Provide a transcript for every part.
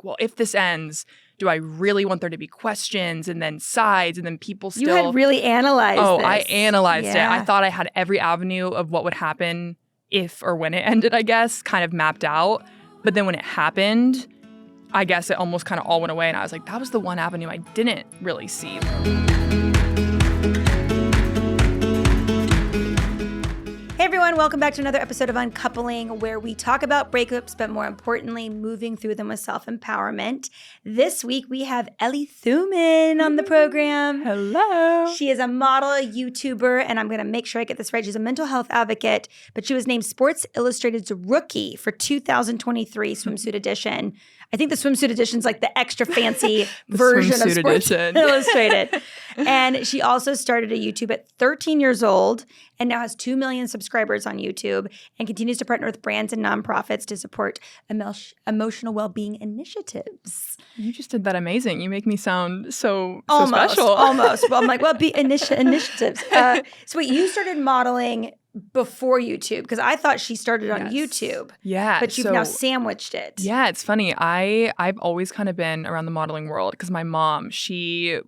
like, well, if this ends, do I really want there to be questions and then sides and then people still... You had really analyzed this. I analyzed it. I thought I had every avenue of what would happen if or when it ended, I guess, kind of mapped out. But then when it happened, I guess it almost kind of all went away. And I was like, that was the one avenue I didn't really see. Hey everyone, welcome back to another episode of UnCoupling, where we talk about breakups, but more importantly, moving through them with self-empowerment. This week, we have Ellie Thumann on the program. Hello. She is a model, a YouTuber, and I'm going to make sure I get this right. She's a mental health advocate, but she was named Sports Illustrated's Rookie for 2023 Swimsuit Edition. I think the swimsuit edition is like the extra fancy version of Sports Illustrated. And she also started a YouTube at 13 years old and now has 2 million subscribers on YouTube and continues to partner with brands and nonprofits to support emotional well-being initiatives. You just did that amazing. You make me sound so Almost. special. Well, I'm like, well, initiatives. So wait, you started modeling before YouTube, because I thought she started on YouTube. Yeah. But you've now sandwiched it. Yeah, it's funny. I've always kind of been around the modeling world because my mom, she's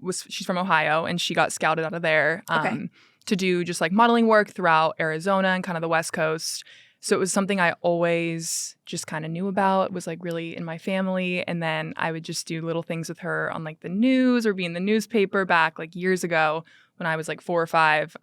from Ohio and she got scouted out of there to do just like modeling work throughout Arizona and kind of the West Coast. So it was something I always just kind of knew about. It was like really in my family. And then I would just do little things with her on like the news or be in the newspaper back like years ago when I was like 4 or 5.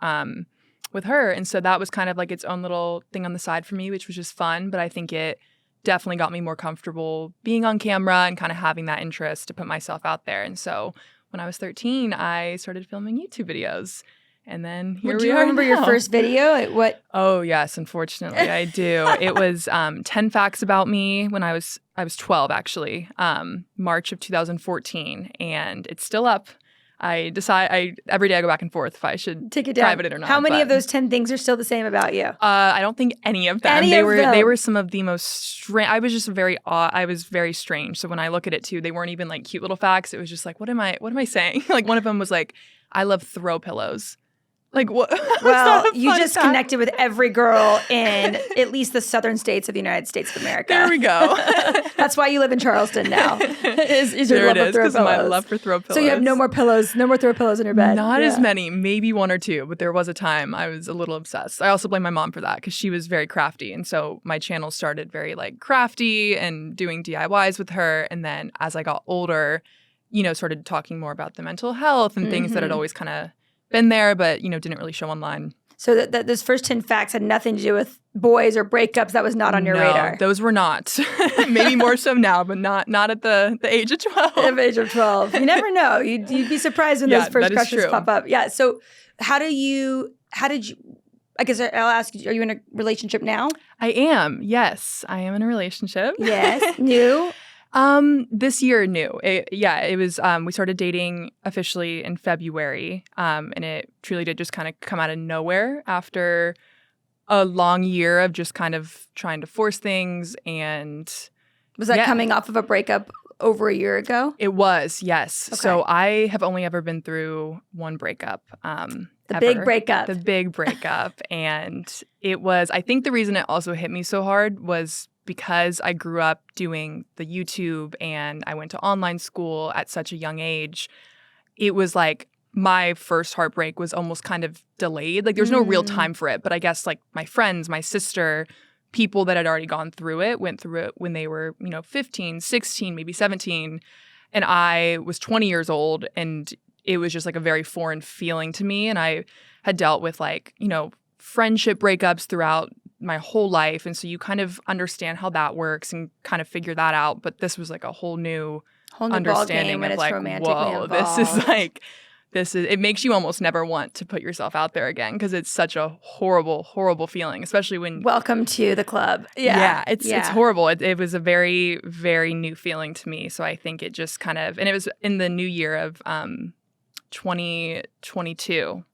With her. And so that was kind of like its own little thing on the side for me, which was just fun. But I think it definitely got me more comfortable being on camera and kind of having that interest to put myself out there. And so when I was 13, I started filming YouTube videos. And then here we are. Do you remember your first video? Oh, yes. Unfortunately, I do. It was 10 facts about me when I was 12, actually, March of 2014. And it's still up. I decide every day I go back and forth if I should take it down. Private it or not. How many of those 10 things are still the same about you? I don't think any of them. They were some of the most strange. I was just I was very strange. So when I look at it too, they weren't even like cute little facts. It was just like, what am I saying? Like one of them was like, I love throw pillows. Like what? Well, you just connected with every girl in at least the southern states of the United States of America. There we go. That's why you live in Charleston now. Is your there love it is, for throw pillows. My love for throw pillows. So you have no more pillows, no more throw pillows in your bed. Not as many, maybe 1 or 2, but there was a time I was a little obsessed. I also blame my mom for that because she was very crafty. And so my channel started very like crafty and doing DIYs with her. And then as I got older, started talking more about the mental health and things that had always kind of been there, but, didn't really show online. So that those first 10 facts had nothing to do with boys or breakups. That was not on your radar. Those were not. Maybe more so now, but not at the age of 12. At the age of 12. You never know. You'd be surprised when those first crushes pop up. Yeah. So how did you, I guess I'll ask you, are you in a relationship now? I am. Yes. I am in a relationship. Yes. New? This year, new. It was, we started dating officially in February, and it truly did just kind of come out of nowhere after a long year of just kind of trying to force things. And was that coming off of a breakup over a year ago? It was, yes. Okay. So I have only ever been through one breakup. The big breakup. And it was, I think the reason it also hit me so hard was because I grew up doing the YouTube and I went to online school at such a young age. It was like my first heartbreak was almost kind of delayed. Like there's no real time for it. But I guess like my friends, my sister, people that had already gone through it, went through it when they were, 15, 16, maybe 17. And I was 20 years old and it was just like a very foreign feeling to me. And I had dealt with like, friendship breakups throughout my whole life. And so you kind of understand how that works and kind of figure that out. But this was like a whole new understanding of like, whoa, it makes you almost never want to put yourself out there again because it's such a horrible, horrible feeling, especially when... Welcome to the club. Yeah, it's horrible. It was a very, very new feeling to me. So I think it just kind of... And it was in the new year of 2022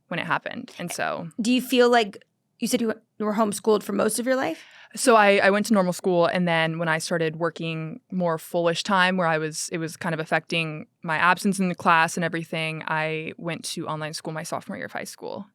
when it happened. And so... Do you feel like... You said you were homeschooled for most of your life? So I went to normal school, and then when I started working more fullish time where it was kind of affecting my absence in the class and everything, I went to online school my sophomore year of high school.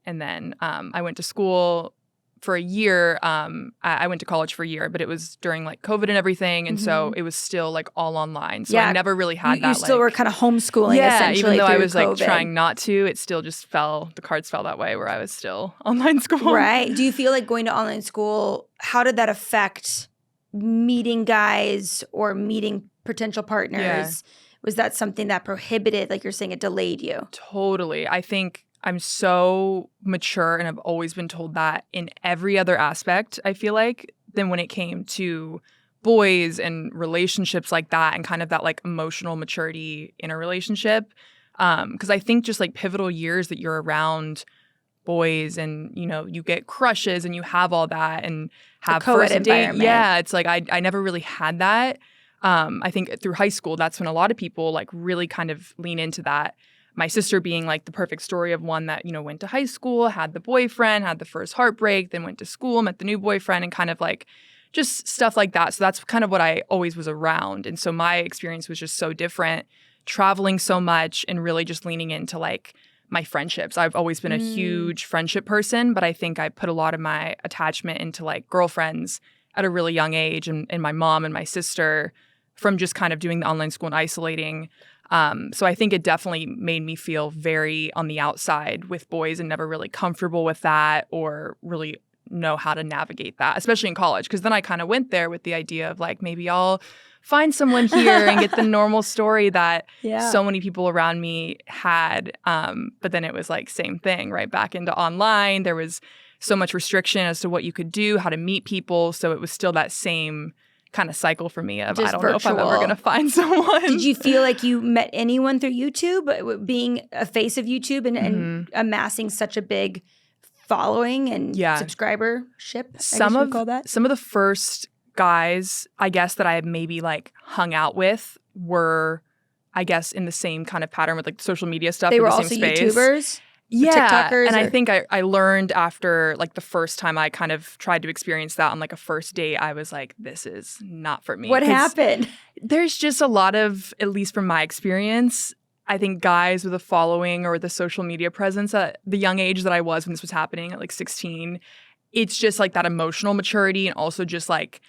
And then I went to school for a year, I went to college for a year, but it was during like COVID and everything. And so it was still like all online. So I never really had that. You still were kind of homeschooling essentially. Even though I was COVID. like trying not to, it still just the cards fell that way where I was still online school. Right. Do you feel like going to online school, how did that affect meeting guys or meeting potential partners? Yeah. Was that something that prohibited, like you're saying, it delayed you? Totally. I think I'm so mature and I've always been told that in every other aspect, I feel like, than when it came to boys and relationships like that and kind of that like emotional maturity in a relationship. Because I think just like pivotal years that you're around boys and, you know, you get crushes and you have all that and have co-ed environment. Yeah, it's like I never really had that. I think through high school, that's when a lot of people like really kind of lean into that. My sister being like the perfect story of one that, you know, went to high school, had the boyfriend, had the first heartbreak, then went to school, met the new boyfriend, and kind of like just stuff like that. So that's kind of what I always was around. And so my experience was just so different, traveling so much and really just leaning into like my friendships. I've always been a huge friendship person, but I think I put a lot of my attachment into like girlfriends at a really young age and my mom and my sister from just kind of doing the online school and isolating. So I think it definitely made me feel very on the outside with boys and never really comfortable with that or really know how to navigate that, especially in college. Because then I kind of went there with the idea of like, maybe I'll find someone here and get the normal story that so many people around me had. But then it was like same thing, right? Back into online. There was so much restriction as to what you could do, how to meet people. So it was still that same kind of cycle for me of just I don't virtual. know if I'm ever going to find someone. Did you feel like you met anyone through YouTube, being a face of YouTube and amassing such a big following and subscribership? Some of the first guys, I guess, that I had maybe like hung out with were, I guess, in the same kind of pattern with like social media stuff. They were the also same space. YouTubers? Yeah, TikTokers? And I think I learned after like the first time I kind of tried to experience that on like a first date, I was like, this is not for me. What happened? There's just a lot of, at least from my experience, I think guys with a following or the social media presence at the young age that I was when this was happening at like 16, it's just like that emotional maturity and also just like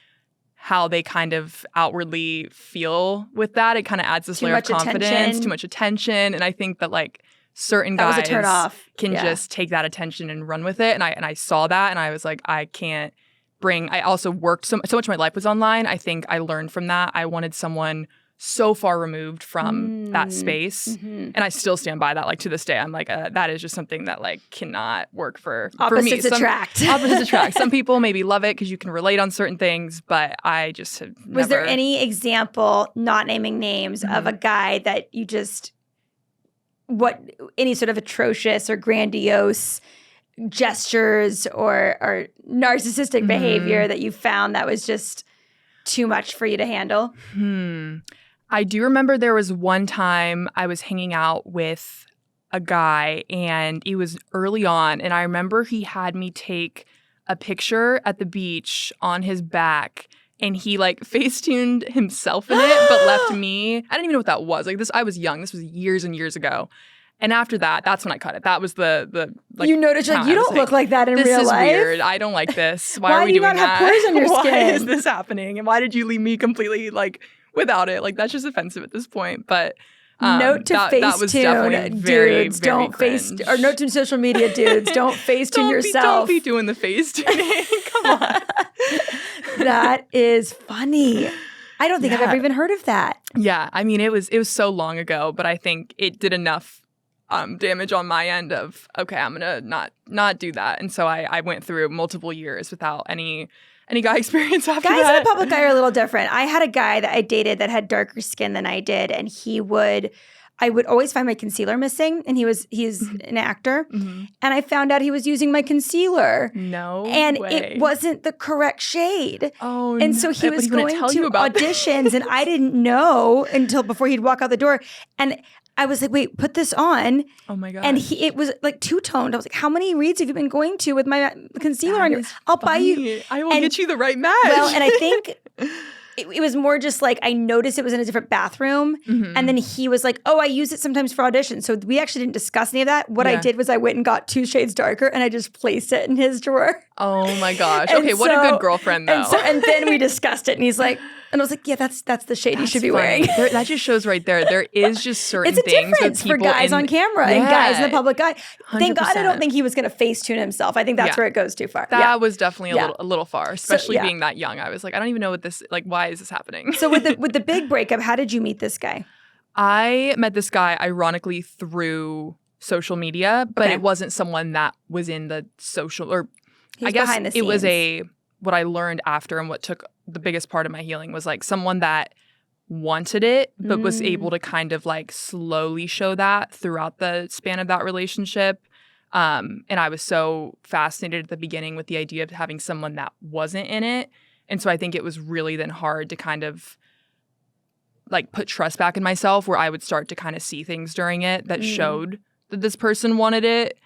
how they kind of outwardly feel with that. It kind of adds this layer of confidence, too much attention. And I think that like certain guys was a turn off. Can just take that attention and run with it. And I saw that and I was like, I can't bring, I also worked so much of my life was online. I think I learned from that. I wanted someone so far removed from that space. And I still stand by that. Like to this day, I'm like, that is just something that like cannot work for me. Opposites attract. Opposites attract. Some people maybe love it because you can relate on certain things, but I just have never. Was there any example, not naming names, of a guy that you just, any sort of atrocious or grandiose gestures or narcissistic behavior that you found that was just too much for you to handle? I do remember there was one time I was hanging out with a guy and it was early on and I remember he had me take a picture at the beach on his back and he like Facetuned himself in it but left me. I didn't even know what that was. Like this, I was young. This was years and years ago. And after that, that's when I cut it. That was the like. You noticed like you don't look like that in real life. This is weird. I don't like this. Why are we doing that? Why do you not have pores on your skin? Why is this happening? And why did you leave me completely like without it? Like that's just offensive at this point. But note to Facetune, dudes, don't face or note to social media dudes, don't Facetune yourself. Don't be doing the Facetuning. Come on. That is funny. I don't think I've ever even heard of that. Yeah, I mean it was so long ago, but I think it did enough damage on my end of, okay, I'm going to not do that. And so I went through multiple years without any guy experience after that. Guys in the public eye are a little different. I had a guy that I dated that had darker skin than I did. And I would always find my concealer missing. And he's an actor. And I found out he was using my concealer. No And way. it wasn't the correct shade. Oh, and so he was going to auditions and I didn't know until before he'd walk out the door. And I was like, wait, put this on. Oh my God. And it was like two-toned. I was like, how many reads have you been going to with my concealer on? I'll buy you. I will get you the right match. Well, and I think it was more just like I noticed it was in a different bathroom. And then he was like, oh, I use it sometimes for auditions. So we actually didn't discuss any of that. What I did was I went and got 2 shades darker and I just placed it in his drawer. Oh my gosh. Okay, what a good girlfriend though. And then we discussed it and he's like, and I was like, yeah, that's the shade you should be wearing. That just shows right there. There is just certain things. It's a things difference for guys on camera and guys in the public eye. 100%. Thank God I don't think he was going to Facetune himself. I think that's where it goes too far. That was definitely a little far, especially being that young. I was like, I don't even know what this, like, why is this happening? So with the big breakup, how did you meet this guy? I met this guy ironically through social media, but it wasn't someone that was in the social, or I guess it was what I learned after and what took the biggest part of my healing was like someone that wanted it, but was able to kind of like slowly show that throughout the span of that relationship. And I was so fascinated at the beginning with the idea of having someone that wasn't in it. And so I think it was really then hard to kind of like put trust back in myself where I would start to kind of see things during it that showed that this person wanted it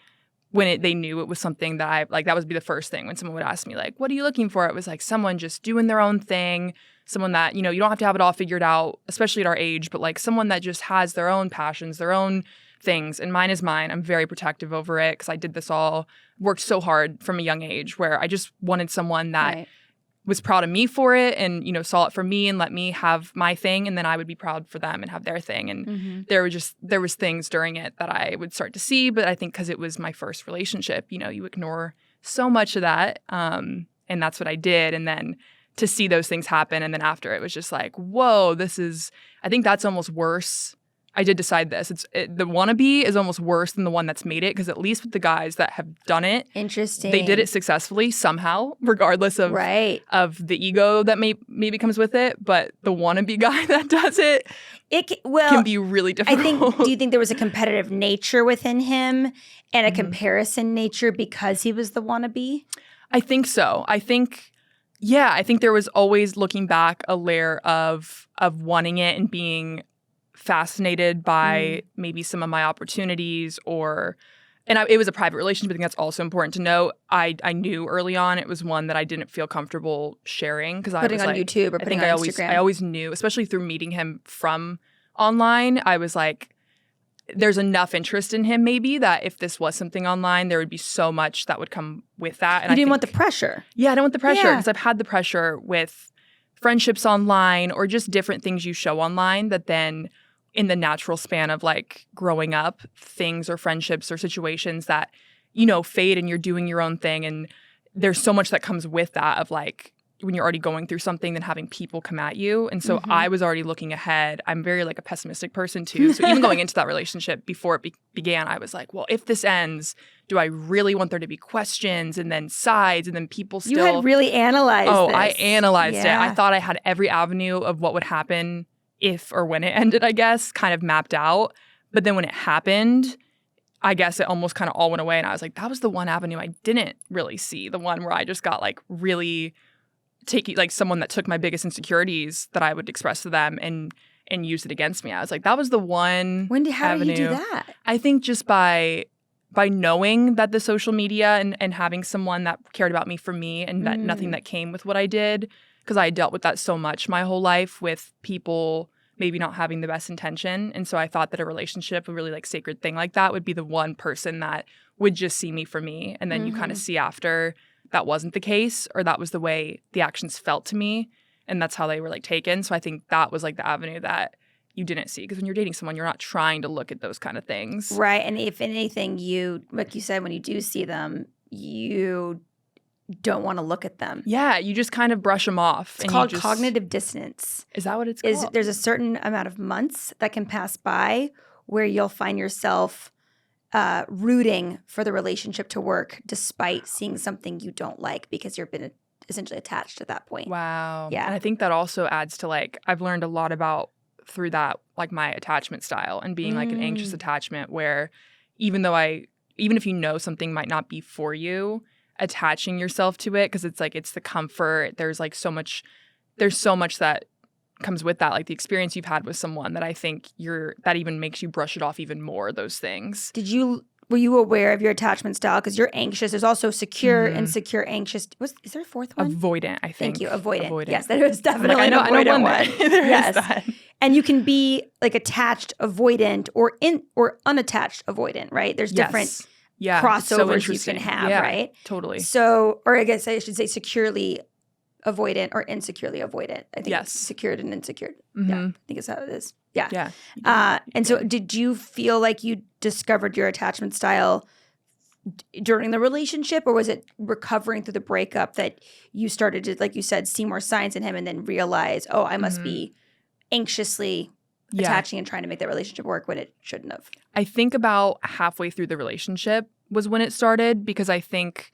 when they knew it was something that that would be the first thing when someone would ask me like, what are you looking for? It was like someone just doing their own thing, someone that, you don't have to have it all figured out, especially at our age, but like someone that just has their own passions, their own things. And mine is mine. I'm very protective over it because I did this all, worked so hard from a young age where I just wanted someone that was proud of me for it and, saw it for me and let me have my thing. And then I would be proud for them and have their thing. And there was things during it that I would start to see. But I think because it was my first relationship, you ignore so much of that. And that's what I did. And then to see those things happen. And then after it was just like, whoa, I think that's almost worse. I did decide this. The wannabe is almost worse than the one that's made it because at least with the guys that have done it, interesting, they did it successfully somehow, regardless of the ego that maybe comes with it. But the wannabe guy that does it, can be really difficult. Do you think there was a competitive nature within him and a comparison nature because he was the wannabe? I think so. I think there was always looking back a layer of wanting it and being fascinated by maybe some of my opportunities it was a private relationship. I think that's also important to know. I knew early on it was one that I didn't feel comfortable sharing because I was putting on YouTube or putting on Instagram. I always knew, especially through meeting him from online, I was like, there's enough interest in him maybe that if this was something online, there would be so much that would come with that. And you didn't want the pressure. Yeah, I don't want the pressure because I've had the pressure with friendships online or just different things you show online that then in the natural span of like growing up, things or friendships or situations that, fade and you're doing your own thing. And there's so much that comes with that of like when you're already going through something, then having people come at you. And so I was already looking ahead. I'm very like a pessimistic person too. So even going into that relationship before it began, I was like, well, if this ends, do I really want there to be questions and then sides and then people still— You had really analyzed this. I analyzed it. I thought I had every avenue of what would happen if or when it ended, I guess, kind of mapped out. But then when it happened, I guess it almost kind of all went away. And I was like, that was the one avenue I didn't really see. The one where I just got like really like someone that took my biggest insecurities that I would express to them and use it against me. I was like, that was the one How did you do that? I think just by knowing that the social media and having someone that cared about me for me and that nothing that came with what I did, because I dealt with that so much my whole life with people maybe not having the best intention. And so I thought that a relationship, a really like sacred thing like that would be the one person that would just see me for me. And then you kind of see after that wasn't the case or that was the way the actions felt to me. And that's how they were like taken. So I think that was like the avenue that you didn't see. Because when you're dating someone, you're not trying to look at those kind of things. Right. And if anything, like you said, when you do see them, you don't want to look at them. Yeah, you just kind of brush them off. It's called cognitive dissonance. Is that what it's called? There's a certain amount of months that can pass by where you'll find yourself rooting for the relationship to work despite seeing something you don't like because you've been essentially attached at that point. Wow. Yeah. And I think that also adds to like, I've learned a lot about through that, like my attachment style and being like an anxious attachment where even if you know something might not be for you, attaching yourself to it because it's like it's the comfort. There's so much that comes with that, like the experience you've had with someone that I think that even makes you brush it off even more, those things. Did you were you aware of your attachment style? Because you're anxious. There's also secure, insecure, anxious. Is there a fourth one? Avoidant, I think. Thank you. Avoidant. Yes, there is definitely I know avoidant one. There yes. is that. And you can be like attached avoidant or unattached avoidant, right? There's different crossovers you can have, right? Totally. So, or I guess I should say securely avoidant or insecurely avoidant. I think it's secured and insecured. Yeah, I think it's how it is. Yeah. And so did you feel like you discovered your attachment style during the relationship, or was it recovering through the breakup that you started to, like you said, see more signs in him and then realize, oh, I must be anxiously attaching and trying to make that relationship work when it shouldn't have? I think about halfway through the relationship was when it started, because I think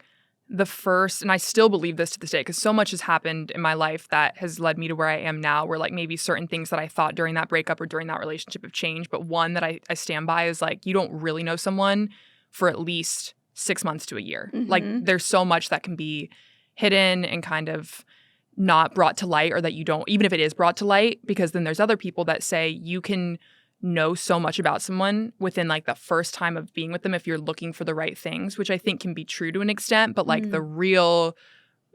the first, and I still believe this to this day, because so much has happened in my life that has led me to where I am now, where like maybe certain things that I thought during that breakup or during that relationship have changed. But one that I stand by is like, you don't really know someone for at least 6 months to a year. Like there's so much that can be hidden and kind of not brought to light, or that you don't, even if it is brought to light, because then there's other people that say you can know so much about someone within like the first time of being with them if you're looking for the right things, which I think can be true to an extent, but like the real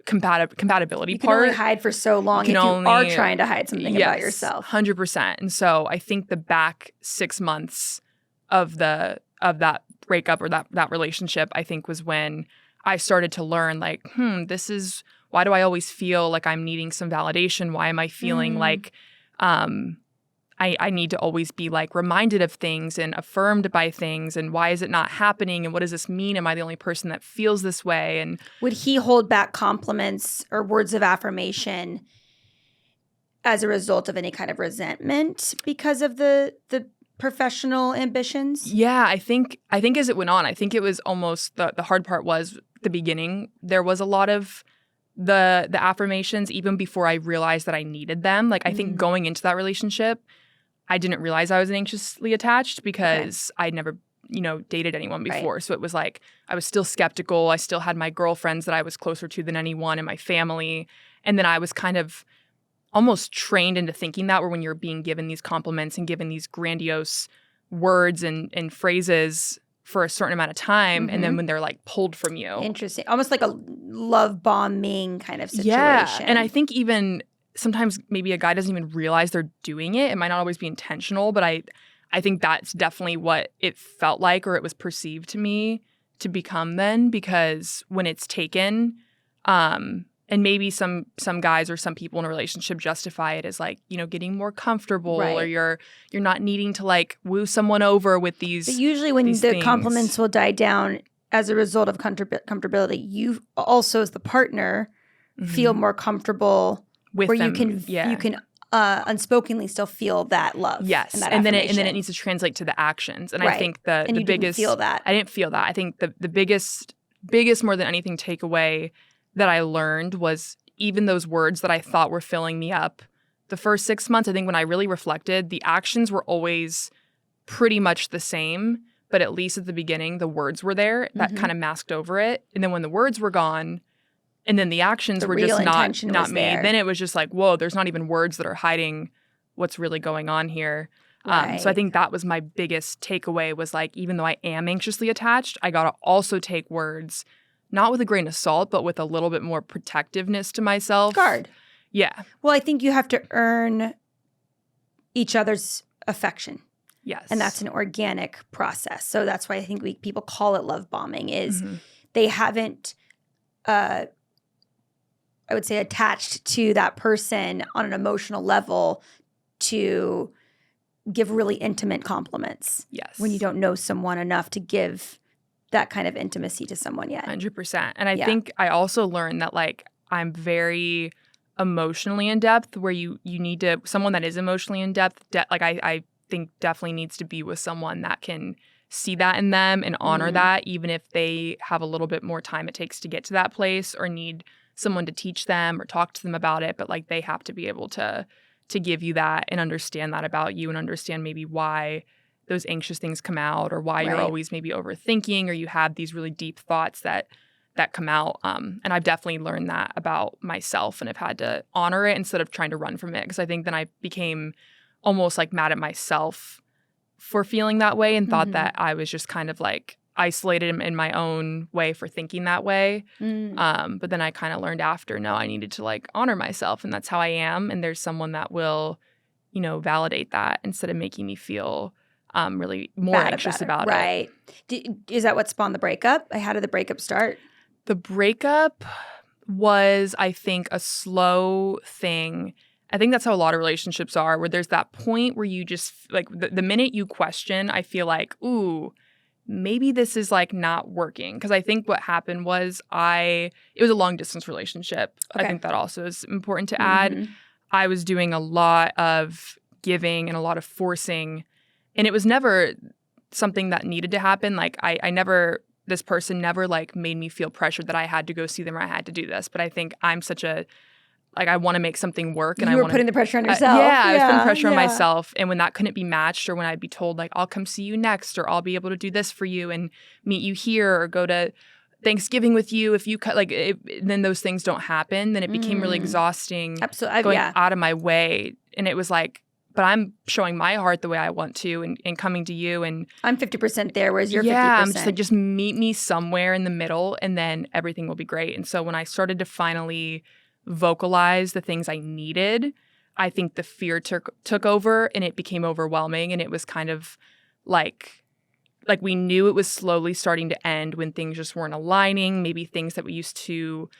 compatibility you part. You can only hide for so long if you are trying to hide something about yourself. 100%. And so I think the back 6 months of that breakup or that relationship, I think was when I started to learn like, this is, why do I always feel like I'm needing some validation? Why am I feeling like I need to always be like reminded of things and affirmed by things, and why is it not happening, and what does this mean? Am I the only person that feels this way? And would he hold back compliments or words of affirmation as a result of any kind of resentment because of the professional ambitions? Yeah, I think as it went on, I think it was almost the hard part was the beginning. There was a lot of the affirmations even before I realized that I needed them. Like I think going into that relationship, I didn't realize I was anxiously attached because I'd never, dated anyone before. Right. So it was like I was still skeptical. I still had my girlfriends that I was closer to than anyone, and my family. And then I was kind of almost trained into thinking that, where when you're being given these compliments and given these grandiose words and phrases for a certain amount of time, and then when they're like pulled from you. Interesting. Almost like a love bombing kind of situation. Yeah. And I think even sometimes maybe a guy doesn't even realize they're doing it. It might not always be intentional, but I think that's definitely what it felt like, or it was perceived to me to become then, because when it's taken, and maybe some guys or some people in a relationship justify it as like, getting more comfortable, or you're not needing to like woo someone over with these. But usually when the compliments will die down as a result of comfortability, you also as the partner feel more comfortable with where them. You can unspokenly still feel that love. Yes, and then it needs to translate to the actions. And I think the biggest, didn't feel that. I didn't feel that. I think the biggest more than anything takeaway that I learned was even those words that I thought were filling me up the first 6 months. I think when I really reflected, the actions were always pretty much the same, but at least at the beginning, the words were there that kind of masked over it. And then when the words were gone, and then the actions were just not me, then it was just like, whoa, there's not even words that are hiding what's really going on here. Right. So I think that was my biggest takeaway, was like, even though I am anxiously attached, I got to also take words, not with a grain of salt, but with a little bit more protectiveness to myself. Guard. Yeah. Well, I think you have to earn each other's affection. Yes. And that's an organic process. So that's why I think people call it love bombing, is they haven't, I would say, attached to that person on an emotional level to give really intimate compliments. Yes. When you don't know someone enough to give that kind of intimacy to someone yet. 100%. And I think I also learned that like I'm very emotionally in depth, where you need to, someone that is emotionally in depth, like I think definitely needs to be with someone that can see that in them and honor that, even if they have a little bit more time it takes to get to that place, or need someone to teach them or talk to them about it. But like they have to be able to give you that and understand that about you, and understand maybe why those anxious things come out, or why you're always maybe overthinking, or you have these really deep thoughts that come out. And I've definitely learned that about myself, and I've had to honor it instead of trying to run from it. Because I think then I became almost like mad at myself for feeling that way, and thought that I was just kind of like, isolated in my own way for thinking that way. But then I kind of learned after, no, I needed to like honor myself, and that's how I am. And there's someone that will, you know, validate that instead of making me feel really more anxious about it. Right. Is that what spawned the breakup? How did the breakup start? The breakup was, I think, a slow thing. I think that's how a lot of relationships are, where there's that point where you just, like, the minute you question, I feel like, ooh, maybe this is, like, not working. Because I think what happened was it was a long-distance relationship. Okay. I think that also is important to add. I was doing a lot of giving and a lot of forcing, and it was never something that needed to happen. Like, this person never, like, made me feel pressured that I had to go see them or I had to do this. But I think I'm such a, like, I want to make something work. And you were putting the pressure on yourself. I was putting pressure on myself. And when that couldn't be matched, or when I'd be told, like, I'll come see you next, or I'll be able to do this for you and meet you here, or go to Thanksgiving with you, if you then those things don't happen, then it became really exhausting. Absolutely. Going out of my way. And it was like, but I'm showing my heart the way I want to, and coming to you, and I'm 50% there, whereas you're 50%. Yeah, I'm just like, just meet me somewhere in the middle, and then everything will be great. And so when I started to finally vocalize the things I needed, I think the fear took over, and it became overwhelming. And it was kind of like we knew it was slowly starting to end when things just weren't aligning. Maybe things that we used to,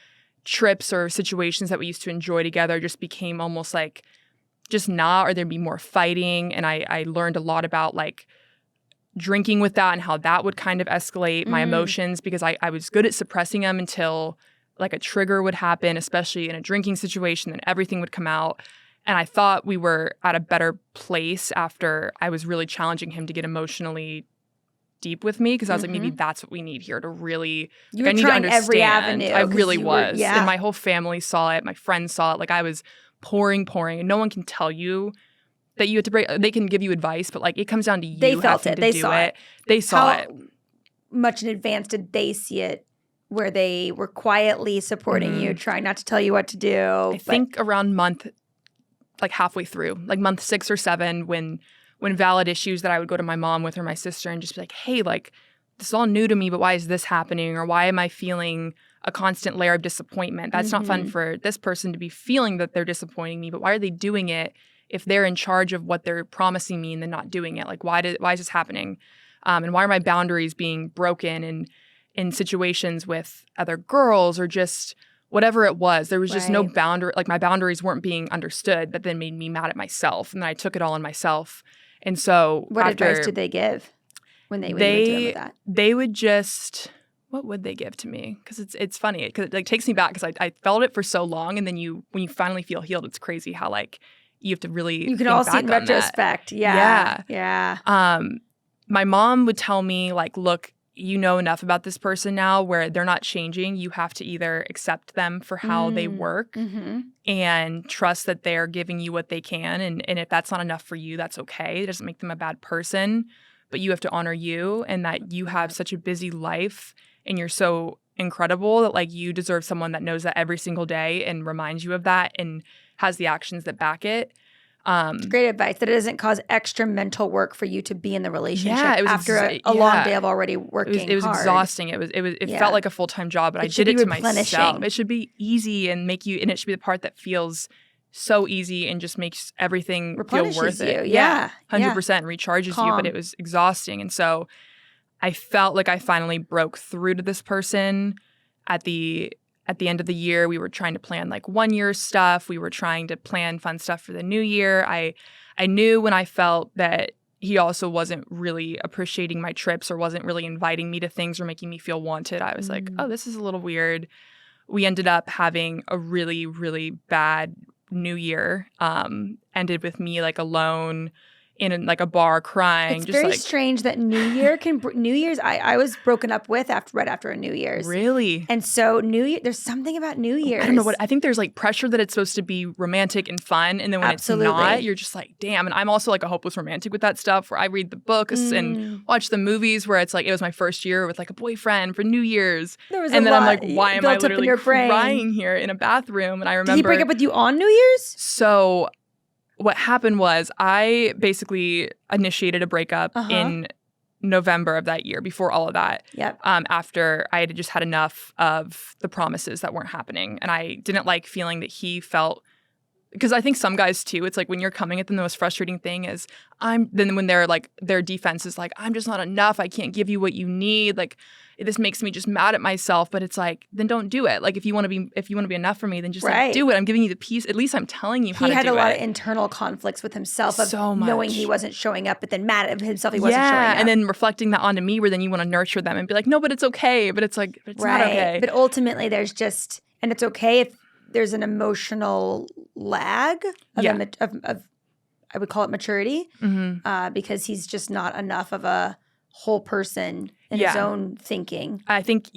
trips or situations that we used to enjoy together, just became almost like just not, or there'd be more fighting. And I learned a lot about, like, drinking with that and how that would kind of escalate my emotions, because I was good at suppressing them until, like, a trigger would happen, especially in a drinking situation, then everything would come out. And I thought we were at a better place after I was really challenging him to get emotionally deep with me, because I was like, maybe that's what we need here to really, you were I need trying to understand. Every avenue. I really was. And my whole family saw it. My friends saw it. Like, I was pouring, and no one can tell you that you have to break. They can give you advice, but, like, it comes down to you. They felt having it. To They do saw it. They saw it. How much in advance did they see it, where they were quietly supporting you, trying not to tell you what to do? I think around month, like halfway through, like month 6 or 7, when valid issues that I would go to my mom with, or my sister, and just be like, hey, like, this is all new to me, but why is this happening? Or why am I feeling a constant layer of disappointment? That's not fun for this person to be feeling that they're disappointing me, but why are they doing it if they're in charge of what they're promising me and then not doing it? Like, why is this happening? And why are my boundaries being broken in situations with other girls, or just whatever it was? There was just no boundary. Like, my boundaries weren't being understood. That then made me mad at myself, and then I took it all on myself. And so what advice did they give when you went to them with that? They would just, what would they give to me? Because it's funny, because it, like, takes me back, because I felt it for so long, and then when you finally feel healed, it's crazy how, like, you have to really, you can all see in retrospect. Yeah. My mom would tell me, like, look, you know enough about this person now where they're not changing. You have to either accept them for how they work and trust that they're giving you what they can. And if that's not enough for you, that's okay. It doesn't make them a bad person, but you have to honor you, and that you have such a busy life and you're so incredible that, like, you deserve someone that knows that every single day and reminds you of that and has the actions that back it. Great advice, that it doesn't cause extra mental work for you to be in the relationship after a long day of already working. It was hard. Exhausting. It felt like a full-time job, but I did it to myself. It should be easy and it should be the part that feels so easy and just makes everything feel worth it. Yeah. 100% recharges you, but it was exhausting. And so I felt like I finally broke through to this person at the end of the year. We were trying to plan, like, 1 year stuff. We were trying to plan fun stuff for the new year. I knew when I felt that he also wasn't really appreciating my trips, or wasn't really inviting me to things or making me feel wanted. I was like, oh, this is a little weird. We ended up having a really, really bad New Year. Ended with me, like, alone in like a bar crying. It's just very like, strange that New Year's I was broken up with right after a New Year's. Really? And so there's something about New Year's. I don't know what, I think there's, like, pressure that it's supposed to be romantic and fun, and then when it's not, you're just like, damn. And I'm also, like, a hopeless romantic with that stuff, where I read the books and watch the movies, where it's like, it was my first year with, like, a boyfriend for New Year's. And then I'm like, why am I literally crying here in a bathroom? And I remember, did he break up with you on New Year's? So what happened was, I basically initiated a breakup November of that year, before all of that, Yep. after I had just had enough of the promises that weren't happening. And I didn't like feeling that he felt, because I think some guys too, it's like when you're coming at them, the most frustrating thing is then when they're like, their defense is like, I'm just not enough. I can't give you what you need. Like, this makes me just mad at myself. But it's like, then don't do it. Like, if you want to be enough for me, then just like, do it. I'm giving you the peace. At least I'm telling you how to do it. He had a lot of internal conflicts with himself of so much. knowing he wasn't showing up, but then mad at himself he wasn't showing up. And then reflecting that onto me, where then you want to nurture them and be like, no, but it's okay. But it's like, it's not okay. But ultimately there's just, and it's okay if there's an emotional lag of I would call it maturity, because he's just not enough of a whole person in his own thinking. I think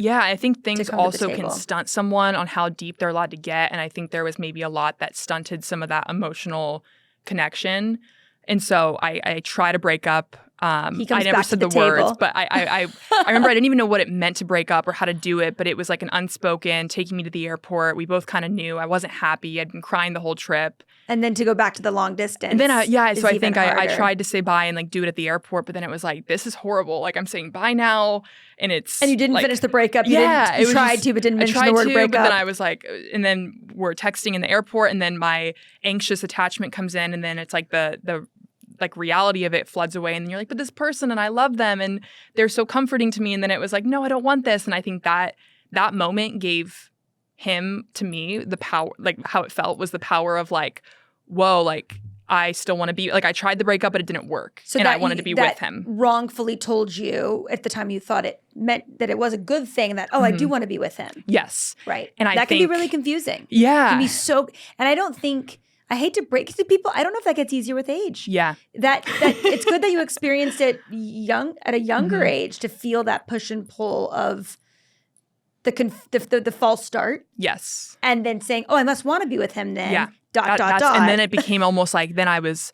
things also can stunt someone on how deep they're allowed to get. And I think there was maybe a lot that stunted some of that emotional connection. And so I try to break up. I never said the words, but I remember I didn't even know what it meant to break up or how to do it, but it was like an unspoken taking me to the airport. We both kind of knew. I wasn't happy. I'd been crying the whole trip. And then to go back to the long distance. And then so I think I tried to say bye and like do it at the airport, but then it was like, this is horrible. Like, I'm saying bye now, and it's and you didn't like, finish the breakup. You tried to, but didn't mention the word breakup. But then I was like, and then we're texting in the airport, and then my anxious attachment comes in, and then it's like the like reality of it floods away, and then you're like, but this person, and I love them, and they're so comforting to me. And then it was like, no, I don't want this. And I think that moment gave him, to me, the power, like how it felt was the power of like, whoa, like I still want to be, like I tried the breakup, but it didn't work. So I wanted to be with him. Wrongfully told you at the time you thought it meant that it was a good thing, that, I do want to be with him. Yes. Right. And that can be really confusing. Yeah. It can be so, and I hate to break it to people. I don't know if that gets easier with age. Yeah. That it's good that you experienced it at a younger age, to feel that push and pull of the false start. Yes. And then saying, I must want to be with him then. Yeah. Dot. And then it became almost like, then I was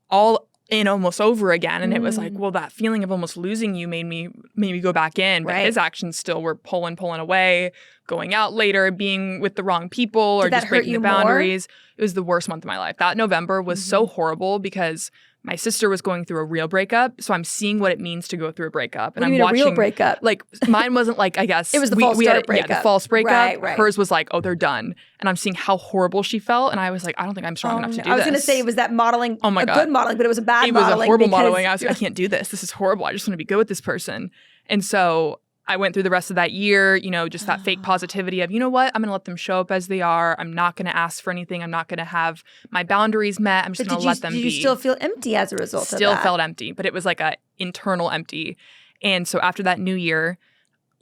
all in almost over again. And it was like, well, that feeling of almost losing you made me go back in. But his actions still were pulling away, going out later, being with the wrong people, or just breaking the boundaries. More? It was the worst month of my life. That November was so horrible because my sister was going through a real breakup. So I'm seeing what it means to go through a breakup. And I'm watching a real breakup. Like, mine wasn't like, I guess. It was the false breakup. Yeah, the false breakup. Right. Hers was like, they're done. And I'm seeing how horrible she felt. And I was like, I don't think I'm strong enough to do this. I was going to say, was that modeling a good modeling, but it was a bad modeling. It was a horrible modeling. I was like, I can't do this. This is horrible. I just want to be good with this person. And so I went through the rest of that year, just that fake positivity of, you know what, I'm going to let them show up as they are. I'm not going to ask for anything. I'm not going to have my boundaries met. I'm just going to let them be. Did you still feel empty as a result of that? Still felt empty, but it was like a internal empty. And so after that new year,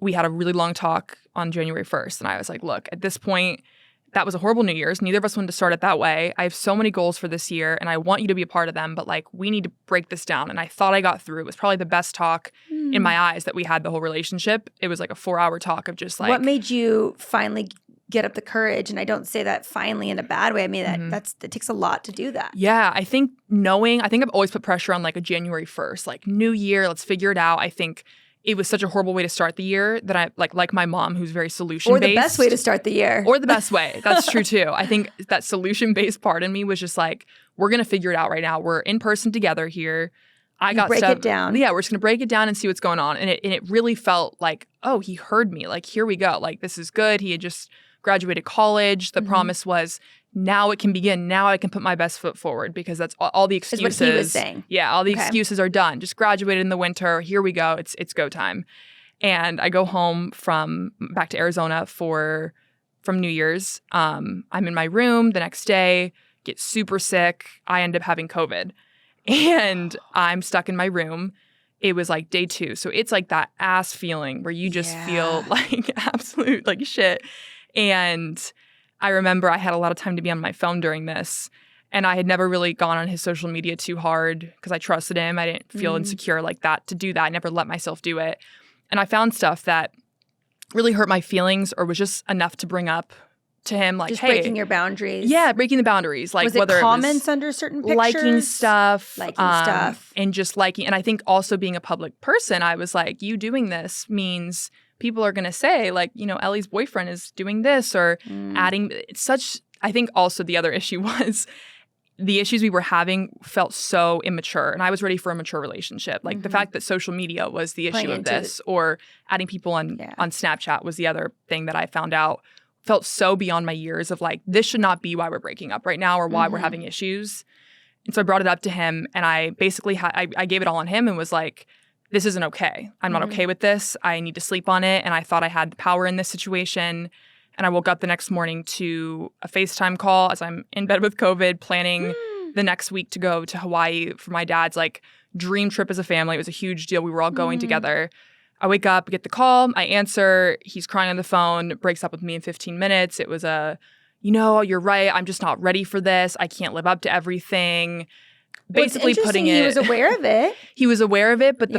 we had a really long talk on January 1st. And I was like, look, at this point, that was a horrible New Year's. Neither of us wanted to start it that way. I have so many goals for this year, and I want you to be a part of them, but like, we need to break this down. And I thought I got through. It was probably the best talk in my eyes that we had the whole relationship. It was like a 4-hour talk of just like. What made you finally get up the courage? And I don't say that finally in a bad way. I mean, that takes a lot to do that. Yeah. I think I've always put pressure on like a January 1st, like new year, let's figure it out. I think it was such a horrible way to start the year that I like my mom, who's very solution-based. Or the best way to start the year. Or the best way. That's true too. I think that solution-based part in me was just like, we're going to figure it out right now. We're in person together here. Break it down. Yeah, we're just going to break it down and see what's going on. And it really felt like, he heard me. Like, here we go. Like, this is good. He had just graduated college. The promise was, now it can begin. Now I can put my best foot forward, because that's all the excuses. Is what he was saying. Yeah, all the excuses are done. Just graduated in the winter. Here we go. It's go time. And I go home back to Arizona from New Year's. I'm in my room the next day, get super sick. I end up having COVID. And I'm stuck in my room. It was like day 2. So it's like that ass feeling where you just feel like absolute like shit. And I remember I had a lot of time to be on my phone during this. And I had never really gone on his social media too hard because I trusted him. I didn't feel insecure like that to do that. I never let myself do it. And I found stuff that really hurt my feelings or was just enough to bring up to him, like, just hey, breaking your boundaries. Yeah, breaking the boundaries. Like, was it whether comments it was under certain pictures? liking stuff, and just liking. And I think also being a public person, I was like, you doing this means people are going to say, like, Ellie's boyfriend is doing this or adding. It's such. I think also the other issue was the issues we were having felt so immature, and I was ready for a mature relationship. Like the fact that social media was the issue of this, or adding people on Snapchat was the other thing that I found out, felt so beyond my years of like, this should not be why we're breaking up right now or why we're having issues. And so I brought it up to him, and I basically I gave it all on him and was like, this isn't okay. I'm not okay with this. I need to sleep on it. And I thought I had the power in this situation. And I woke up the next morning to a FaceTime call as I'm in bed with COVID, planning the next week to go to Hawaii for my dad's like dream trip as a family. It was a huge deal. We were all going together. I wake up, get the call, I answer. He's crying on the phone, breaks up with me in 15 minutes. It was you're right. I'm just not ready for this. I can't live up to everything. Basically putting it. He was aware of it. He was aware of it, but the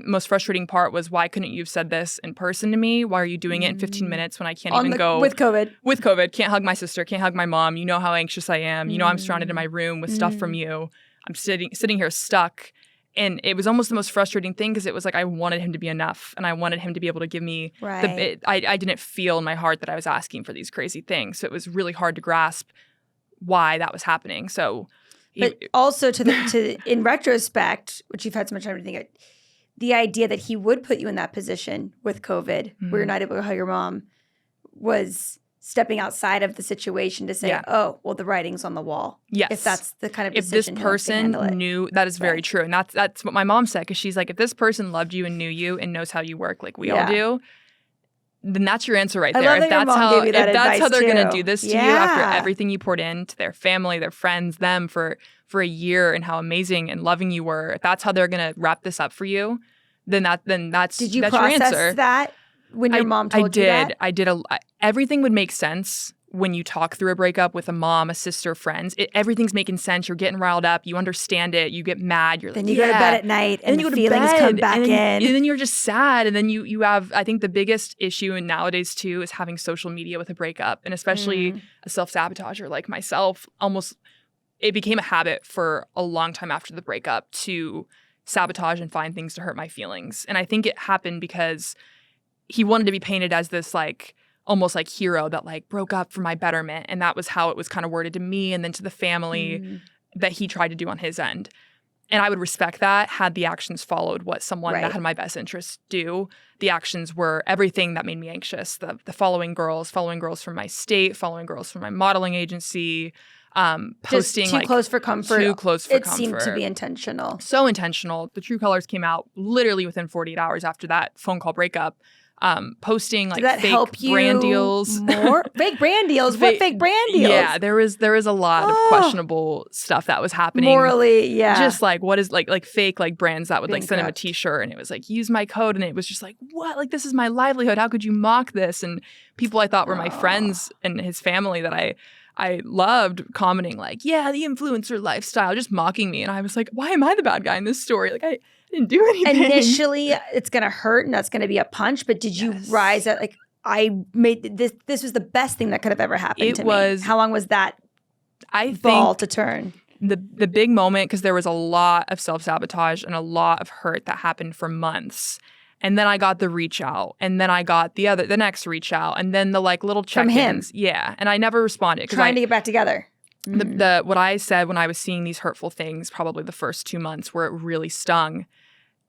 most frustrating part was, why couldn't you have said this in person to me? Why are you doing it in 15 minutes when I can't even go with COVID? With COVID, can't hug my sister, can't hug my mom. You know how anxious I am. You know I'm surrounded in my room with stuff from you. I'm sitting here stuck, and it was almost the most frustrating thing because it was like I wanted him to be enough, and I wanted him to be able to give me the bit. I didn't feel in my heart that I was asking for these crazy things, so it was really hard to grasp why that was happening. So. But also in retrospect, which you've had so much time to think of, the idea that he would put you in that position with COVID, where you're not able to hug your mom, was stepping outside of the situation to say, oh, well, the writing's on the wall. Yes. If that's the kind of if decision this person knew, that is very true. And that's what my mom said, because she's like, if this person loved you and knew you and knows how you work like we all do, then that's your answer right there. I love that your mom gave you that advice that's how they're too. going to do this to you after everything you poured into their family, their friends, them for a year, and how amazing and loving you were, if that's how they're going to wrap this up for you, then that's Did you that's process your answer. That when your mom told you that? I did. Everything would make sense when you talk through a breakup with a mom, a sister, friends. Everything's making sense. You're getting riled up. You understand it. You get mad. You're then like, you go to bed at night, and the feelings come back in. And then you're just sad. And then you have, I think the biggest issue nowadays too is having social media with a breakup, and especially a self-sabotager like myself. It became a habit for a long time after the breakup to sabotage and find things to hurt my feelings. And I think it happened because he wanted to be painted as this like almost like hero that like broke up for my betterment. And that was how it was kind of worded to me and then to the family that he tried to do on his end. And I would respect that had the actions followed what someone that had my best interests do. The actions were everything that made me anxious. The following girls from my state, following girls from my modeling agency, posting just too close for comfort. Too close for comfort. It seemed to be intentional. So intentional. The true colors came out literally within 48 hours after that phone call breakup. Posting like fake brand deals. More? Fake brand deals? What fake brand deals? Yeah, there was a lot of questionable stuff that was happening. Morally, yeah. Just like what is like fake like brands that would like send him a t-shirt, and it was like, use my code, and it was just like, what? Like, this is my livelihood. How could you mock this? And people I thought were my friends and his family that I loved commenting like, yeah, the influencer lifestyle, just mocking me. And I was like, why am I the bad guy in this story? Like, I didn't do anything. Initially, it's going to hurt and that's going to be a punch. But did you rise at like, I made this was the best thing that could have ever happened to me. How long was that ball to turn? The big moment, because there was a lot of self-sabotage and a lot of hurt that happened for months. And then I got the reach out, and then I got the next reach out, and then the like little check-ins. From him. Yeah. And I never responded. Trying to get back together. What I said when I was seeing these hurtful things, probably the first 2 months where it really stung,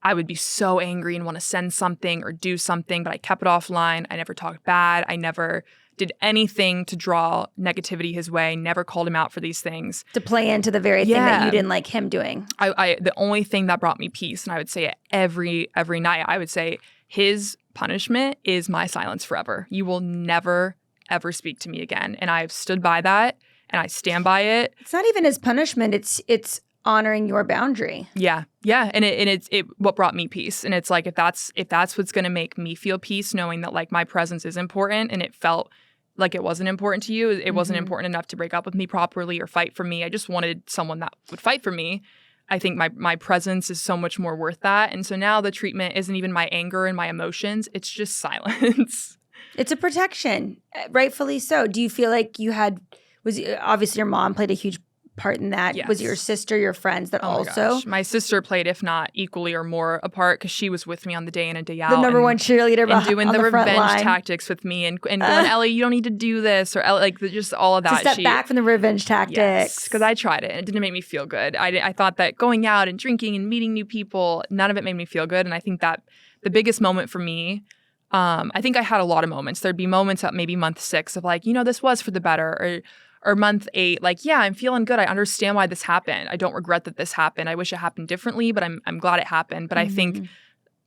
I would be so angry and want to send something or do something, but I kept it offline. I never talked bad. I never did anything to draw negativity his way, never called him out for these things. To play into the very thing that you didn't like him doing. The only thing that brought me peace, and I would say it every night, I would say his punishment is my silence forever. You will never, ever speak to me again. And I've stood by that, and I stand by it. It's not even his punishment. It's honoring your boundary. Yeah. And it's what brought me peace. And it's like, if that's what's going to make me feel peace, knowing that like my presence is important, and it felt like it wasn't important to you. It wasn't important enough to break up with me properly or fight for me. I just wanted someone that would fight for me. I think my presence is so much more worth that. And so now the treatment isn't even my anger and my emotions. It's just silence. It's a protection, rightfully so. Do you feel like obviously your mom played a huge part in that? Yes. Was it your sister, your friends that also? My sister played, if not equally or more, a part because she was with me on the day in and day out. The number one cheerleader and doing on the front revenge line. tactics with me and going, Ellie, you don't need to do this, or like just all of that. To step back from the revenge tactics. Yes, because I tried it and it didn't make me feel good. I thought that going out and drinking and meeting new people, none of it made me feel good. And I think that the biggest moment for me, I think I had a lot of moments. There'd be moments at maybe month 6 of like, this was for the better, or month 8, like, yeah, I'm feeling good. I understand why this happened. I don't regret that this happened. I wish it happened differently, but I'm glad it happened. But I think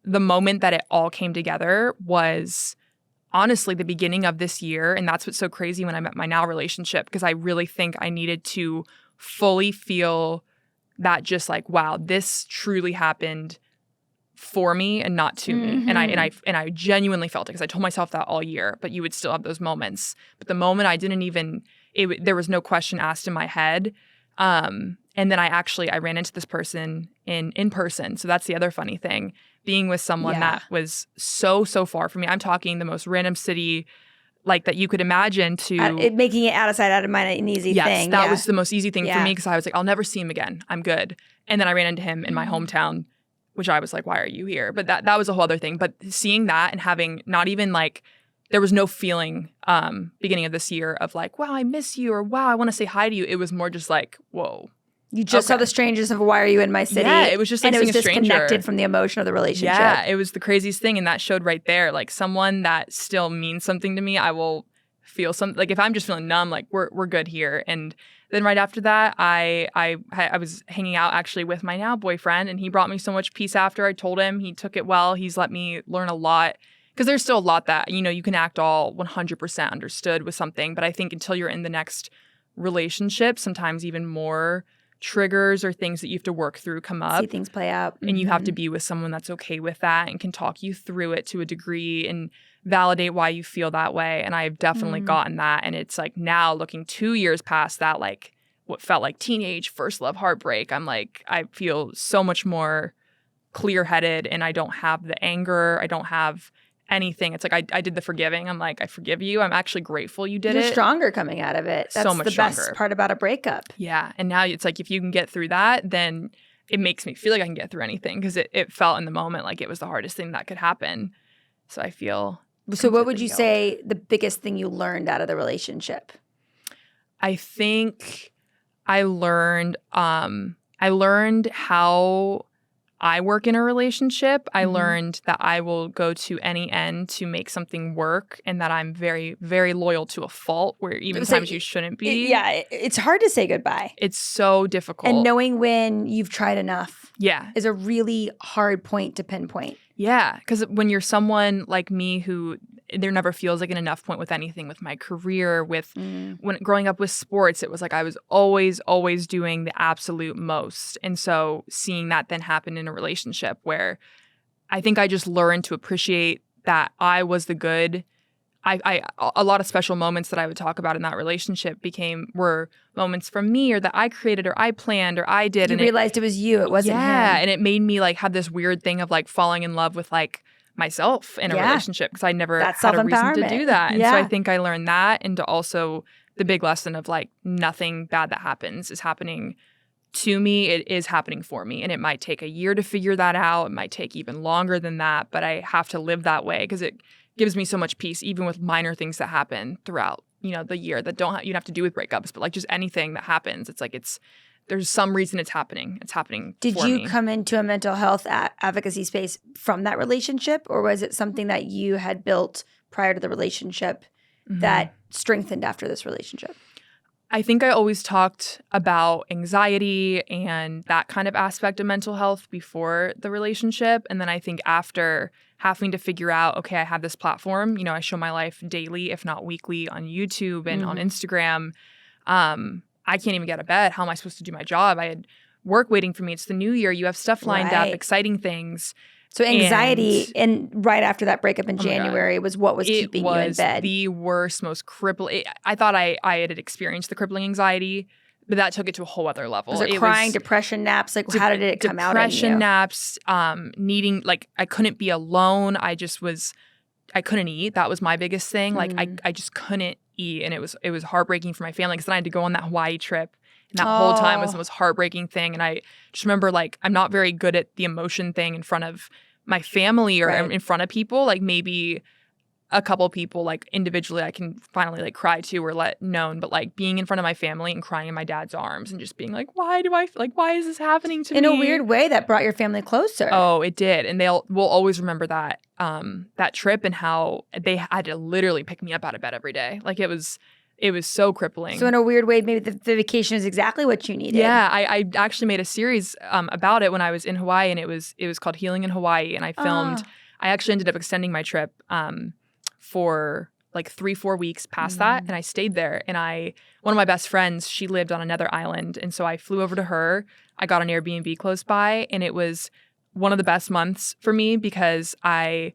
the moment that it all came together was honestly the beginning of this year. And that's what's so crazy when I met my now relationship, because I really think I needed to fully feel that just like, wow, this truly happened for me and not to me. And I genuinely felt it, because I told myself that all year, but you would still have those moments. But the moment I didn't even there was no question asked in my head. And then I ran into this person in person. So that's the other funny thing, being with someone that was so far from me. I'm talking the most random city like that you could imagine to making it out of sight, out of mind, an easy thing. Yes, that was the most easy thing for me, because I was like, I'll never see him again. I'm good. And then I ran into him in my hometown, which I was like, why are you here? But that was a whole other thing. But seeing that and having not even like, there was no feeling beginning of this year of like, wow, I miss you, or wow, I want to say hi to you. It was more just like, whoa. You just saw the strangers of why are you in my city? Yeah, it was just like seeing a stranger. And it was disconnected from the emotion of the relationship. Yeah, it was the craziest thing. And that showed right there, like someone that still means something to me, I will feel something. Like if I'm just feeling numb, like we're good here. And then right after that, I was hanging out actually with my now boyfriend, and he brought me so much peace after. I told him, he took it well. He's let me learn a lot. Because there's still a lot that, you can act all 100% understood with something. But I think until you're in the next relationship, sometimes even more triggers or things that you have to work through come up. See things play out. And you have to be with someone that's okay with that and can talk you through it to a degree and validate why you feel that way. And I've definitely gotten that. And it's like now looking 2 years past that, like what felt like teenage first love heartbreak, I'm like, I feel so much more clear-headed, and I don't have the anger. I don't have anything. It's like I did the forgiving. I'm like, I forgive you. I'm actually grateful you did it. You're stronger coming out of it. That's so much the stronger. best part about a breakup. Yeah. And now it's like if you can get through that, then it makes me feel like I can get through anything, because it felt in the moment like it was the hardest thing that could happen. So I feel. So what would you say the biggest thing you learned out of the relationship? I think I learned how I work in a relationship. I learned that I will go to any end to make something work, and that I'm very, very loyal to a fault where even times you shouldn't be. It's hard to say goodbye. It's so difficult. And knowing when you've tried enough is a really hard point to pinpoint. Yeah, because when you're someone like me who there never feels like an enough point with anything, with my career, with when growing up with sports, it was like I was always doing the absolute most. And so seeing that then happen in a relationship where I think I just learned to appreciate that I was the good. A lot of special moments that I would talk about in that relationship were moments from me, or that I created, or I planned, or I did. You realized it was you. It wasn't him. Yeah, and it made me like have this weird thing of like falling in love with like myself in a relationship, because I never had a reason to do that. And so I think I learned that, and to also the big lesson of like nothing bad that happens is happening to me. It is happening for me, and it might take a year to figure that out. It might take even longer than that, but I have to live that way, because it gives me so much peace, even with minor things that happen throughout the year that you don't have to do with breakups, but like just anything that happens. It's like there's some reason it's happening. It's happening for me. Did you come into a mental health advocacy space from that relationship, or was it something that you had built prior to the relationship that strengthened after this relationship? I think I always talked about anxiety and that kind of aspect of mental health before the relationship. And then I think after having to figure out, okay, I have this platform, I show my life daily, if not weekly, on YouTube and on Instagram. I can't even get out of bed. How am I supposed to do my job? I had work waiting for me. It's the new year. You have stuff lined up, exciting things. So anxiety, and right after that breakup in January, was what was keeping you in bed. It was the worst, most crippling. I thought I had experienced the crippling anxiety, but that took it to a whole other level. Was it crying, depression naps? Like, how did it come out in you? Depression naps, needing, like, I couldn't be alone. I couldn't eat. That was my biggest thing. Like, I just couldn't eat. And it was heartbreaking for my family, because then I had to go on that Hawaii trip. And that whole time was the most heartbreaking thing. And I just remember, like, I'm not very good at the emotion thing in front of my family or in front of people. Like, maybe a couple people, like, individually I can finally, like, cry to or let known. But, like, being in front of my family and crying in my dad's arms and just being like, why is this happening to me? In a weird way, that brought your family closer. Oh, it did. And will always remember that that trip and how they had to literally pick me up out of bed every day. Like, it was so crippling. So in a weird way, maybe the vacation is exactly what you needed. Yeah, I actually made a series about it when I was in Hawaii, and it was called Healing in Hawaii. And I filmed. I actually ended up extending my trip for like 3-4 weeks past that, and I stayed there. And one of my best friends, she lived on another island, and so I flew over to her. I got an Airbnb close by, and it was one of the best months for me because I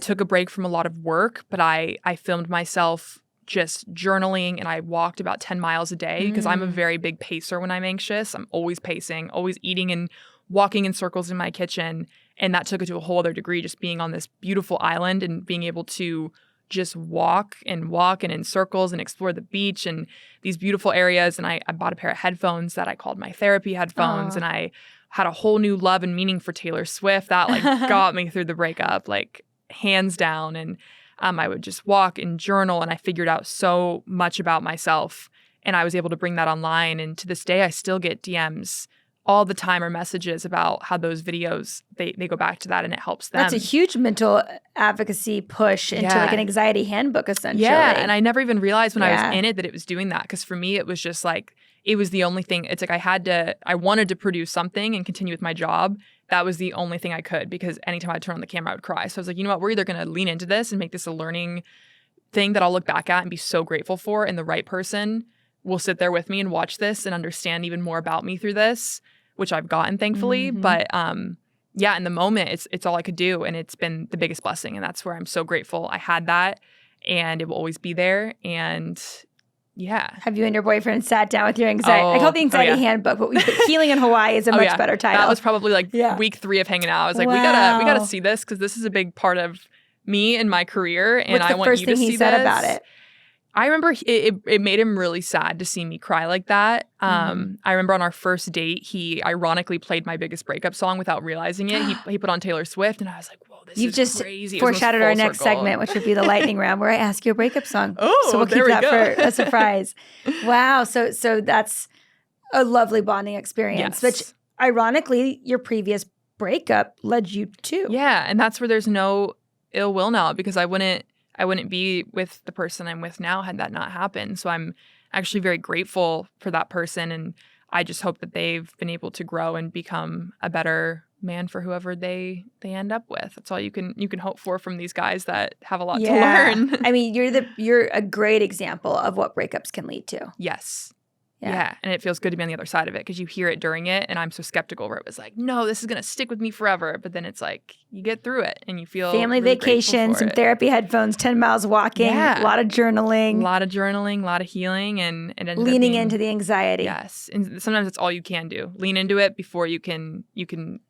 took a break from a lot of work, but I filmed myself just journaling, and I walked about 10 miles a day because I'm a very big pacer when I'm anxious. I'm always pacing, always eating and walking in circles in my kitchen. And that took it to a whole other degree, just being on this beautiful island and being able to just walk and in circles and explore the beach and these beautiful areas. And I bought a pair of headphones that I called my therapy headphones. And I had a whole new love and meaning for Taylor Swift. That, like, got me through the breakup, like, hands down. And I would just walk and journal, and I figured out so much about myself. And I was able to bring that online. And to this day, I still get DMs all the time or messages about how those videos, they go back to that and it helps them. That's a huge mental advocacy push into like an anxiety handbook, essentially. Yeah, and I never even realized when I was in it that it was doing that, because for me, it was just like, it was the only thing. It's like I wanted to produce something and continue with my job. That was the only thing I could, because anytime I'd turn on the camera, I would cry. So I was like, you know what, we're either going to lean into this and make this a learning thing that I'll look back at and be so grateful for, and the right person will sit there with me and watch this and understand even more about me through this, which I've gotten, thankfully. But in the moment, it's all I could do. And it's been the biggest blessing. And that's where I'm so grateful I had that. And it will always be there. And yeah. Have you and your boyfriend sat down with your anxiety? I call it the anxiety handbook, but Healing in Hawaii is a much better title. That was probably like week 3 of hanging out. I was like, we gotta see this, because this is a big part of me and my career. And I want you to see this. What's the first thing he said about it? I remember it made him really sad to see me cry like that. I remember on our first date, he ironically played my biggest breakup song without realizing it. He put on Taylor Swift, and I was like, whoa, this is crazy. You've just foreshadowed our next segment, which would be the lightning round, where I ask you a breakup song. Oh, so we'll keep that for a surprise. Wow. So that's a lovely bonding experience, which ironically, your previous breakup led you to. Yeah, and that's where there's no ill will now, because I wouldn't be with the person I'm with now had that not happened. So I'm actually very grateful for that person. And I just hope that they've been able to grow and become a better man for whoever they end up with. That's all you can hope for from these guys that have a lot to learn. I mean, you're a great example of what breakups can lead to. Yes. Yeah. And it feels good to be on the other side of it, because you hear it during it, and I'm so skeptical where it was like, no, this is going to stick with me forever. But then it's like, you get through it and you feel family really vacation, some therapy headphones, 10 miles walking, a lot of journaling. A lot of healing, and leaning into the anxiety. Yes. And sometimes it's all you can do. Lean into it before you can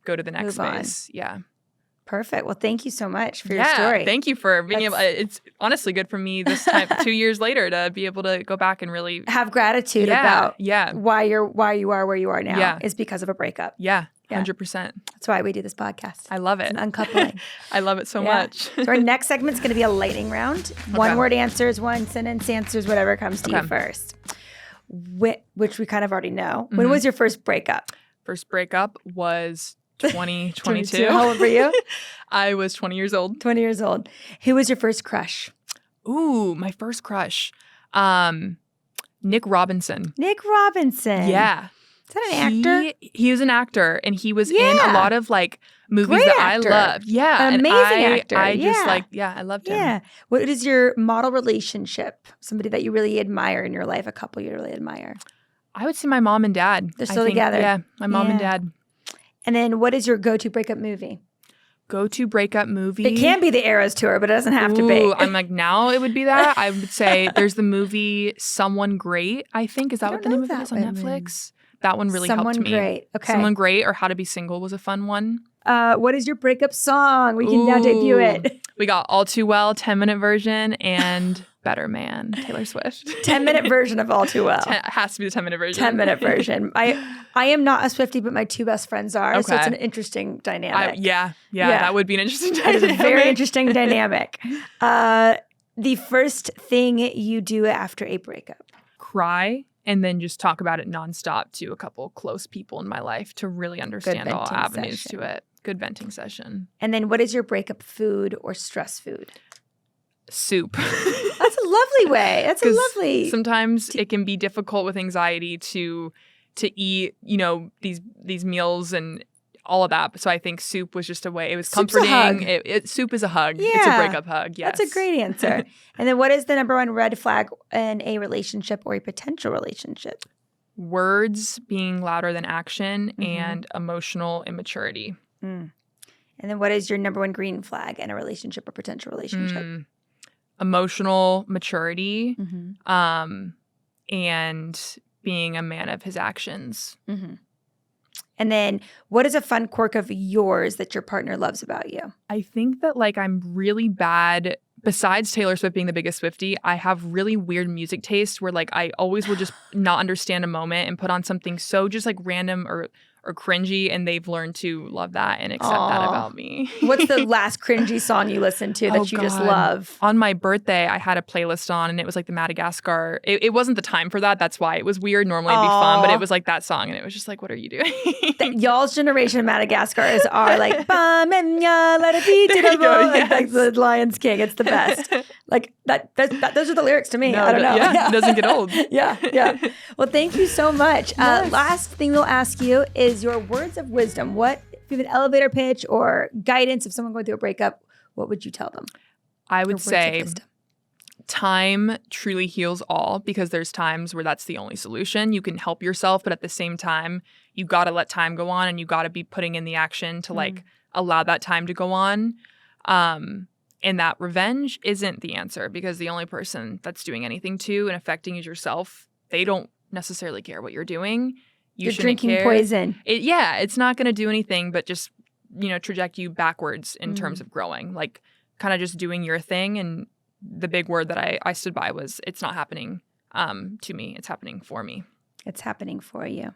go to the next phase. Yeah. Perfect. Well, thank you so much for your story. Thank you for being able. It's honestly good for me this time, 2 years later, to be able to go back and really have gratitude about why you are where you are now is because of a breakup. Yeah, 100%. That's why we do this podcast. I love it. It's an uncoupling. I love it so much. So our next segment is going to be a lightning round. One word answers, one sentence answers, whatever comes to you first. Which we kind of already know. When was your first breakup? First breakup was 2022. How old were you? I was 20 years old. 20 years old. Who was your first crush? Ooh, my first crush. Nick Robinson. Nick Robinson. Yeah. Is that an actor? He was an actor, and he was in a lot of like movies that I loved. Yeah. An amazing actor. I just I loved him. Yeah. What is your model relationship? Somebody that you really admire in your life, a couple you really admire? I would say my mom and dad. They're still together. Yeah, my mom and dad. And then what is your go-to breakup movie? Go-to breakup movie? It can be the Eras Tour, but it doesn't have to be. I'm like, now it would be that. I would say there's the movie Someone Great, I think. Is that what the name of it is on Netflix? That one really helped me. Someone Great. Okay. Someone Great, or How to Be Single was a fun one. What is your breakup song? We can now debut it. We got All Too Well, 10-minute version, and better man, Taylor Swift. 10-minute version of All Too Well. It has to be the 10-minute version. 10-minute version. I am not a Swiftie, but my two best friends are. So it's an interesting dynamic. Yeah, that would be an interesting dynamic. That is a very interesting dynamic. The first thing you do after a breakup? Cry. And then just talk about it nonstop to a couple close people in my life to really understand all avenues to it. Good venting session. And then what is your breakup food or stress food? Soup. That's a lovely way. That's a lovely. Sometimes it can be difficult with anxiety to eat, these meals and all of that. So I think soup was just a way. It was comforting. Soup is a hug. Yeah. It's a breakup hug. Yes. That's a great answer. And then what is the number one red flag in a relationship or a potential relationship? Words being louder than action and emotional immaturity. And then what is your number one green flag in a relationship or potential relationship? Emotional maturity and being a man of his actions. And then what is a fun quirk of yours that your partner loves about you? I think that I'm really bad. Besides Taylor Swift being the biggest Swiftie, I have really weird music taste where I always will just not understand a moment and put on something so just random or cringy, and they've learned to love that and accept that about me. What's the last cringy song you listened to that you just love? On my birthday, I had a playlist on, and it was the Madagascar. It wasn't the time for that. That's why it was weird. Normally it'd be fun, but it was that song, and it was just what are you doing? Y'all's generation of Madagascars are "Ba menya, let it be like the Lion's King." It's the best. Those are the lyrics to me. No, I don't know. Yeah, it doesn't get old. Yeah. Well, thank you so much. Yes. Last thing we'll ask you is your words of wisdom. If you have an elevator pitch or guidance of someone going through a breakup, what would you tell them? I would say time truly heals all, because there's times where that's the only solution. You can help yourself, but at the same time, you got to let time go on, and you got to be putting in the action to allow that time to go on. And that revenge isn't the answer, because the only person that's doing anything to and affecting is yourself. They don't necessarily care what you're doing. You're drinking poison. It's not going to do anything but just, traject you backwards in terms of growing. Kind of just doing your thing. And the big word that I stood by was, it's not happening to me. It's happening for me. It's happening for you.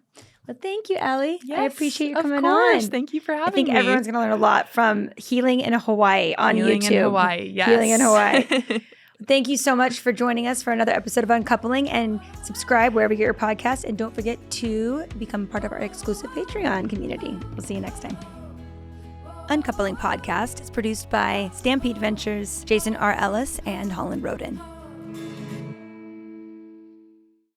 Well, thank you, Ellie. Yes, I appreciate you coming of course. on. Thank you for having me. I think everyone's going to learn a lot from Healing in Hawaii on YouTube. Healing in Hawaii, yes. Healing in Hawaii. Thank you so much for joining us for another episode of UnCoupling, and subscribe wherever you get your podcasts. And don't forget to become part of our exclusive Patreon community. We'll see you next time. UnCoupling Podcast is produced by Stampede Ventures, Jason R. Ellis, and Holland Roden.